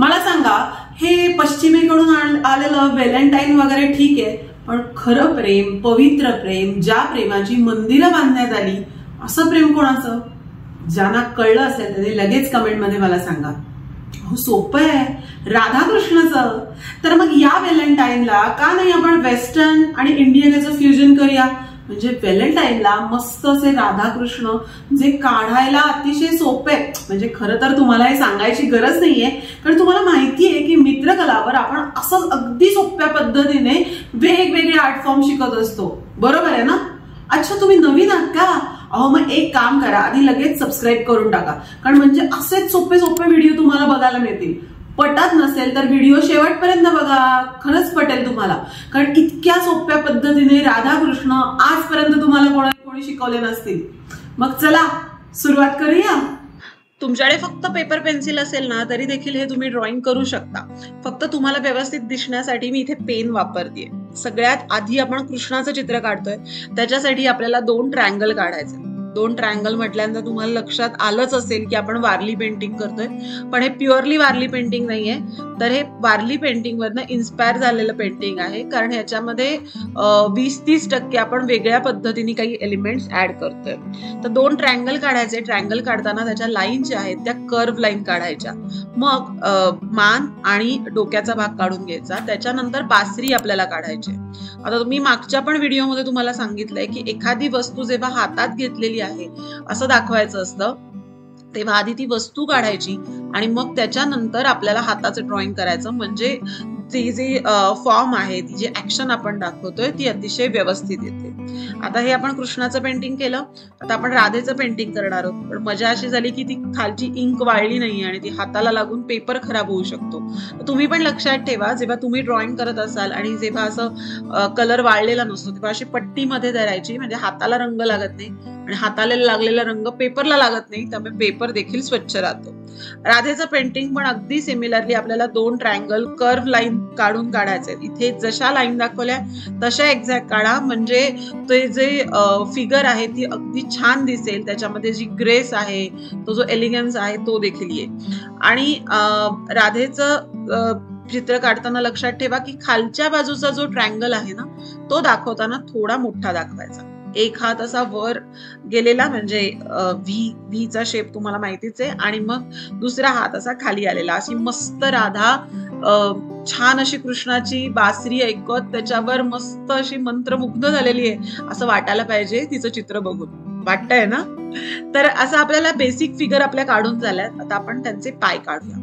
मला सांगा, हे पश्चिमेकडून आलेलं व्हॅलेंटाईन वगैरे ठीक आहे, पण खरं प्रेम, पवित्र प्रेम, ज्या प्रेमाची मंदिरं बांधण्यात आली, असं प्रेम कोणाचं? ज्यांना कळलं असेल त्यांनी लगेच कमेंटमध्ये मला सांगा. हो, सोपं आहे, राधाकृष्णाचं. तर मग या व्हॅलेंटाईनला का नाही आपण वेस्टर्न आणि इंडियन याचं फ्युजन करूया? म्हणजे व्हॅलेंटाईनला मस्त असे राधाकृष्ण जे काढायला अतिशय सोपे. म्हणजे खरं तर तुम्हाला हे सांगायची गरज नाहीये, कारण तुम्हाला माहितीये की मित्रकलावर आपण असं अगदी सोप्या पद्धतीने वेगवेगळे आर्ट फॉर्म शिकत असतो. बरोबर आहे ना? अच्छा, तुम्ही नवीन आहात का? अहो, मग एक काम करा, आधी लगेच सबस्क्राईब करून टाका, कारण म्हणजे असेच सोपे सोपे व्हिडिओ तुम्हाला बघायला मिळतील. पटत नसेल तर व्हिडिओ शेवटपर्यंत बघा, खरंच पटेल तुम्हाला. कारण इतक्या सोप्या पद्धतीने राधाकृष्ण आजपर्यंत तुम्हाला कोणी शिकवले नसतील. मग चला सुरुवात करूया. तुमच्याकडे फक्त पेपर पेन्सिल असेल ना तरी देखील हे तुम्ही ड्रॉइंग करू शकता. फक्त तुम्हाला व्यवस्थित दिसण्यासाठी मी इथे पेन वापरते. सगळ्यात आधी आपण कृष्णाचं चित्र काढतोय, त्याच्यासाठी आपल्याला 2 ट्रायंगल काढायचे. 2 ट्रायंगल म्हटल्यानंतर तुम्हाला लक्षात आलंच असेल की आपण वारली पेंटिंग करतोय, पण हे प्युअरली वारली पेंटिंग नाहीये. तर हे वारली पेंटिंग वरनं इन्स्पायर झालेलं पेंटिंग आहे, कारण ह्याच्यामध्ये 20-30% आपण वेगळ्या पद्धतीने काही एलिमेंट्स ऍड करतोय. तर 2 ट्रायंगल काढायचे. ट्रायंगल काढताना त्याच्या लाईन ज्या आहेत त्या कर्व लाईन काढायच्या. मग मान आणि डोक्याचा भाग काढून घ्यायचा. त्याच्यानंतर बासरी आपल्याला काढायची. आता मी मागच्या पण व्हिडिओमध्ये तुम्हाला सांगितलंय की एखादी वस्तू जेव्हा हातात घेतलेली आहे असं दाखवायचं असतं, तेव्हा आधी ती वस्तू काढायची आणि मग त्याच्यानंतर आपल्याला हाताचं ड्रॉइंग करायचं. म्हणजे ती जी फॉर्म आहे, ती जी ऍक्शन आपण दाखवतोय ती अतिशय व्यवस्थित येते. आता हे आपण कृष्णाचं पेंटिंग केलं. आता आपण राधेचं पेंटिंग करणार आहोत. पण मजा अशी झाली की ती खालची इंक वाळली नाही आणि ती हाताला लागून पेपर खराब होऊ शकतो. तुम्ही पण लक्षात ठेवा, जेव्हा तुम्ही ड्रॉइंग करत असाल आणि जेव्हा असं कलर वाळलेला नसतो तेव्हा अशी पट्टीमध्ये धरायची, म्हणजे हाताला रंग लागत नाही आणि हाताला लागलेला रंग पेपरला लागत नाही, त्यामुळे पेपर देखील स्वच्छ राहतो. राधेचं पेंटिंग पण अगदी सिमिलरली आपल्याला 2 ट्रायंगल कर्व लाईन काढून काढायचे. इथे जशा लाईन दाखवल्या तशा एक्झॅक्ट काढा, म्हणजे ते जे फिगर आहे ती अगदी छान दिसेल. त्याच्यामध्ये जी ग्रेस आहे, तो जो एलिगन्स आहे तो देखील येईल. आणि राधेचं चित्र काढताना लक्षात ठेवा की खालच्या बाजूचा जो ट्रायंगल आहे ना, तो दाखवताना थोडा मोठा दाखवायचा. एक हात असा वर गेलेला, म्हणजे व्हीचा शेप तुम्हाला माहितीच आहे, आणि मग दुसरा हात असा खाली आलेला. अशी मस्त राधा छान अशी कृष्णाची बासरी ऐकत त्याच्यावर मस्त अशी मंत्रमुग्ध झालेली आहे असं वाटायला पाहिजे तिचं चित्र बघून. वाटतंय ना? तर असं आपल्याला बेसिक फिगर आपल्या काढून झाल्यात. आता आपण त्यांचे पाय काढूया.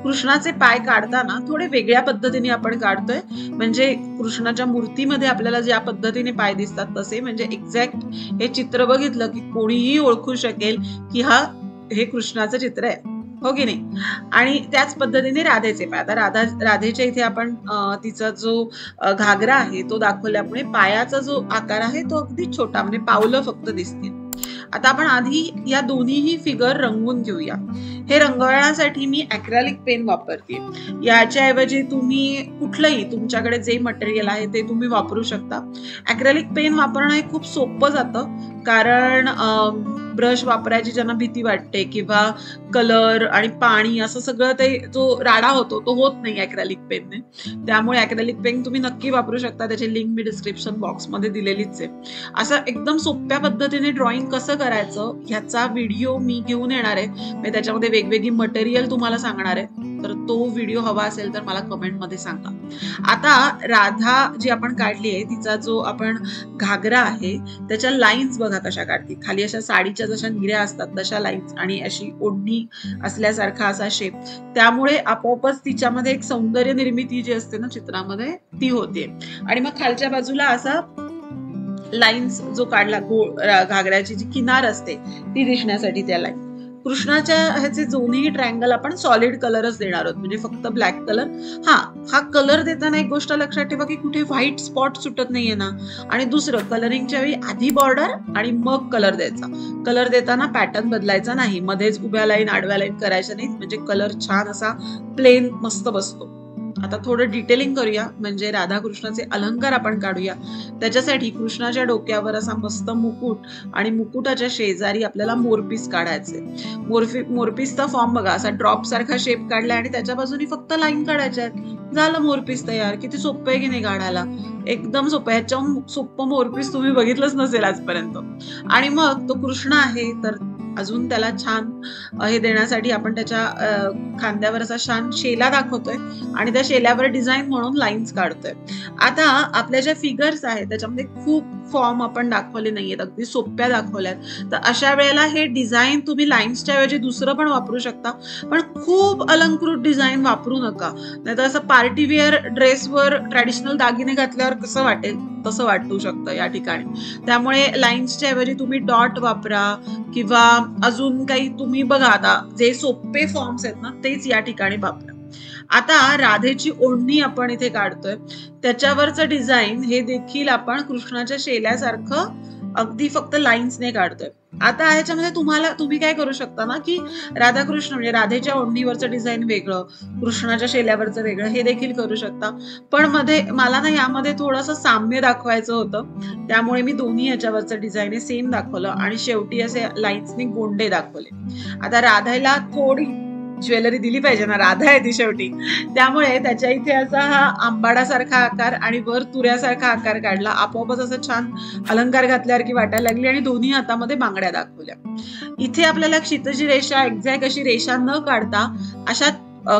कृष्णाचे पाय काढताना थोडे वेगळ्या पद्धतीने आपण काढतोय. म्हणजे कृष्णाच्या मूर्तीमध्ये आपल्याला ज्या पद्धतीने पाय दिसतात तसे, म्हणजे एक्झॅक्ट हे चित्र बघितलं की कोणीही ओळखू शकेल की हे कृष्णाचं चित्र आहे, हो की नाही? आणि त्याच पद्धतीने राधेचे पाय. आता राधेच्या इथे आपण तिचा जो घागरा आहे तो दाखवल्यामुळे पायाचा जो आकार आहे तो अगदी छोटा, म्हणजे पावलं फक्त दिसतील. आता आपण आधी या दोन्हीही फिगर रंगवून घेऊया. हे रंगवण्यासाठी मी ॲक्रेलिक पेन वापरते. याच्याऐवजी तुम्ही कुठलंही तुमच्याकडे जे मटेरियल आहे ते तुम्ही वापरू शकता. ॲक्रेलिक पेन वापरणं हे खूप सोपं जातं, कारण ब्रश वापरायची ज्यांना भीती वाटते किंवा कलर आणि पाणी असं सगळं ते जो राडा होतो तो होत नाही ॲक्रेलिक पेनने. त्यामुळे ॲक्रेलिक पेन तुम्ही नक्की वापरू शकता. त्याची लिंक मी डिस्क्रिप्शन बॉक्समध्ये दिलेलीच आहे. असं एकदम सोप्या पद्धतीने ड्रॉइंग कसं करायचं ह्याचा व्हिडिओ मी घेऊन येणार आहे. मी त्याच्यामध्ये वेगवेगळी मटेरियल तुम्हाला सांगणार आहे. तर तो व्हिडिओ हवा असेल तर मला कमेंटमध्ये सांगा. आता राधा जी आपण काढली आहे तिचा जो आपण घागरा आहे त्याच्या लाईन्स बघा कशा काढते. खाली अशा साडीच्या जशा निऱ्या असतात तशा लाईन्स आणि अशी ओढणी असल्यासारखा असा शेप. त्यामुळे आपोआपच तिच्यामध्ये एक सौंदर्य निर्मिती जी असते ना चित्रामध्ये ती होते. आणि मग खालच्या बाजूला असा लाईन्स जो काढला घागऱ्याची जी किनार असते ती दिसण्यासाठी त्या लाईन. कृष्णाच्या ह्याचे दोन्ही ट्रायंगल आपण सॉलिड कलरच देणार आहोत, म्हणजे फक्त ब्लॅक कलर. हा कलर देताना एक गोष्ट लक्षात ठेवा की कुठे व्हाईट स्पॉट सुटत नाहीये ना. आणि दुसरं, कलरिंगच्या वेळी आधी बॉर्डर आणि मग कलर द्यायचा. कलर देताना पॅटर्न बदलायचा नाही, मध्येच उभ्या लाईन आडव्या लाईन करायच्या नाहीत, म्हणजे कलर छान असा प्लेन मस्त बसतो. आता थोडं डिटेलिंग करूया, म्हणजे राधाकृष्णाचे अलंकार आपण काढूया. त्याच्यासाठी कृष्णाच्या डोक्यावर असा मस्त मुकुट आणि मुकुटाच्या शेजारी आपल्याला मोरपीस काढायचे. मोरपीसचा फॉर्म बघा, असा ड्रॉप सारखा शेप काढलाय आणि त्याच्या बाजूनी फक्त लाईन काढायच्या आहेत. झालं मोरपीस तयार. किती सोपं आहे की नाही काढायला, एकदम सोपं. ह्याच्याहून सोपं मोरपीस तुम्ही बघितलंच नसेल आजपर्यंत. आणि मग तो कृष्ण आहे तर अजून त्याला छान हे देण्यासाठी आपण त्याच्या खांद्यावर असा छान शेला दाखवतोय आणि त्या शेल्यावर डिझाईन म्हणून लाईन्स काढतोय. आता आपल्या ज्या फिगर्स आहेत त्याच्यामध्ये खूप फॉर्म आपण दाखवले नाहीयेत, अगदी सोप्या दाखवल्यात. तर अशा वेळेला हे डिझाईन तुम्ही लाईन्सच्या ऐवजी दुसरं पण वापरू शकता, पण खूप अलंकृत डिझाईन वापरू नका. नाहीतर असं पार्टीवेअर ड्रेसवर ट्रॅडिशनल दागिने घातल्यावर कसं वाटेल तसं वाटू शकतं या ठिकाणी. त्यामुळे लाईन्सच्या ऐवजी तुम्ही डॉट वापरा किंवा अजून काही तुम्ही बघा, आता जे सोपे फॉर्म्स आहेत ना तेच या ठिकाणी वापरा. आता राधेची ओढणी आपण इथे काढतोय, त्याच्यावरचं डिझाईन हे देखील आपण कृष्णाच्या शेल्यासारखं अगदी फक्त लाईन्सने काढतोय. आता ह्याच्यामध्ये तुम्ही काय करू शकता ना, की राधाकृष्ण म्हणजे राधेच्या ओढणीवरचं डिझाईन वेगळं, कृष्णाच्या शेल्यावरचं वेगळं, हे देखील करू शकता. पण मला ना यामध्ये थोडंसं साम्य दाखवायचं होतं, त्यामुळे मी दोन्ही ह्याच्यावरचं डिझाईन हे सेम दाखवलं आणि शेवटी असे लाईन्सने गोंडे दाखवले. आता राधाला थोडी ज्वेलरी दिली पाहिजे ना, राधा आहे ती शेवटी, त्यामुळे त्याच्या इथे असा हा आंबाडासारखा आकार आणि वर तुऱ्यासारखा आकार काढला. आपोआपच असं छान अलंकार घातल्यासारखी वाटायला लागली आणि दोन्ही हातामध्ये बांगड्या दाखवल्या. इथे आपल्याला क्षितिजी रेषा एक्झॅक्ट अशी रेषा न काढता अशा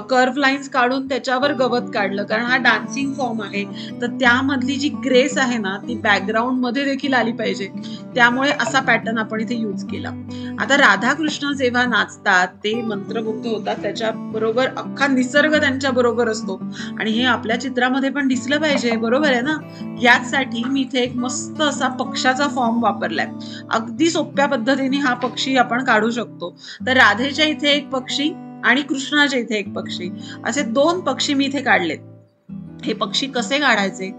कर्व लाईन्स काढून त्याच्यावर गवत काढलं, कारण हा डान्सिंग फॉर्म आहे. तर त्यामधली जी ग्रेस आहे ना ती बॅकग्राऊंड मध्ये देखील आली पाहिजे, त्यामुळे असा पॅटर्न आपण इथे यूज केला. आता राधाकृष्ण जेव्हा नाचतात ते मंत्रमुग्ध होतात, त्याच्या बरोबर अख्खा निसर्ग त्यांच्या बरोबर असतो आणि हे आपल्या चित्रामध्ये पण दिसलं पाहिजे, बरोबर आहे ना. यासाठी मी इथे एक मस्त असा पक्षाचा फॉर्म वापरलाय. अगदी सोप्या पद्धतीने हा पक्षी आपण काढू शकतो. तर राधेच्या इथे एक पक्षी आणि कृष्णाच्या इथे एक पक्षी, असे दोन पक्षी मी इथे काढलेत. हे पक्षी कसे काढायचे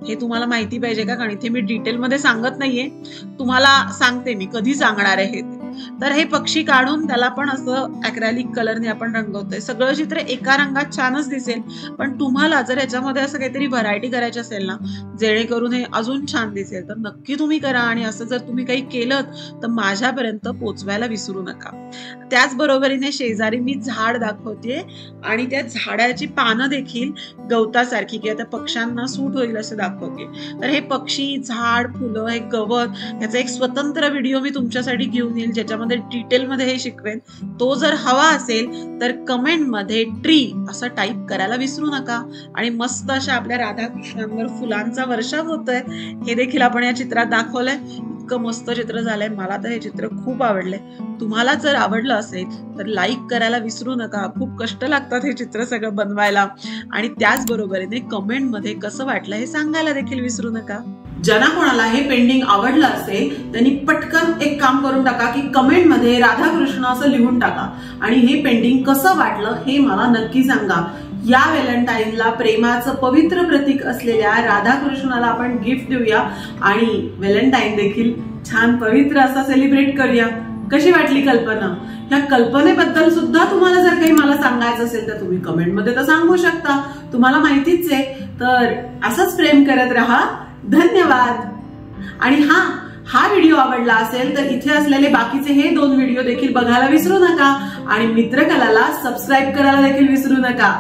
हे तुम्हाला माहिती पाहिजे का, कारण इथे मी डिटेलमध्ये सांगत नाहीये, तुम्हाला सांगते मी कधी सांगणार आहे हे. तर हे पक्षी काढून त्याला पण असं अॅक्रेलिक कलरने आपण रंगवतोय. सगळं चित्र एका रंगात छानच दिसेल, पण तुम्हाला जर याच्यामध्ये असं काहीतरी व्हरायटी करायची असेल ना, जेणेकरून हे अजून छान दिसेल, तर नक्की तुम्ही करा. आणि असं जर तुम्ही काही केलं तर माझ्यापर्यंत पोचवायला विसरू नका. त्याचबरोबरीने शेजारी मी झाड दाखवते आणि त्या झाडाची पानं देखील गवतासारखी किंवा त्या पक्ष्यांना सूट होईल असं दाखवते. तर हे पक्षी, झाड, फुलं, हे गवत, याचा एक स्वतंत्र व्हिडिओ मी तुमच्यासाठी घेऊन येईल, ज्याच्यामध्ये डिटेलमध्ये हे शिकवेन. तो जर हवा असेल तर कमेंटमध्ये ट्री असं टाईप करायला विसरू नका. आणि मस्त अशा आपल्या राधाकृष्णांवर फुलांचा वर्षाव होतोय हे देखील आपण या चित्रात दाखवलंय. इतकं मस्त चित्र झालंय, मला तर हे चित्र खूप आवडलंय. तुम्हाला जर आवडलं असेल तर लाईक करायला विसरू नका. खूप कष्ट लागतात हे चित्र सगळं बनवायला. आणि त्याचबरोबरीने कमेंटमध्ये कसं वाटलं हे सांगायला देखील विसरू नका. ज्यांना कोणाला हे पेंटिंग आवडलं असेल त्यांनी पटकन एक काम करून टाका की कमेंटमध्ये राधाकृष्ण असं लिहून टाका आणि हे पेंटिंग कसं वाटलं हे मला नक्की सांगा. या व्हॅलेंटाईनला प्रेमाचं पवित्र प्रतीक असलेल्या राधाकृष्णाला आपण गिफ्ट देऊया आणि व्हॅलेंटाईन देखील छान पवित्र असा सेलिब्रेट करूया. कशी वाटली कल्पना? या कल्पनेबद्दल सुद्धा तुम्हाला जर काही मला सांगायचं असेल तर तुम्ही कमेंटमध्ये तर सांगू शकता. तुम्हाला माहितीच आहे. तर असंच प्रेम करत राहा. धन्यवाद. आणि हा व्हिडिओ आवडला असेल तर इथे असलेले बाकीचे हे 2 व्हिडिओ देखील बघायला विसरू नका आणि मित्रकलाला सबस्क्राईब करायला देखील विसरू नका.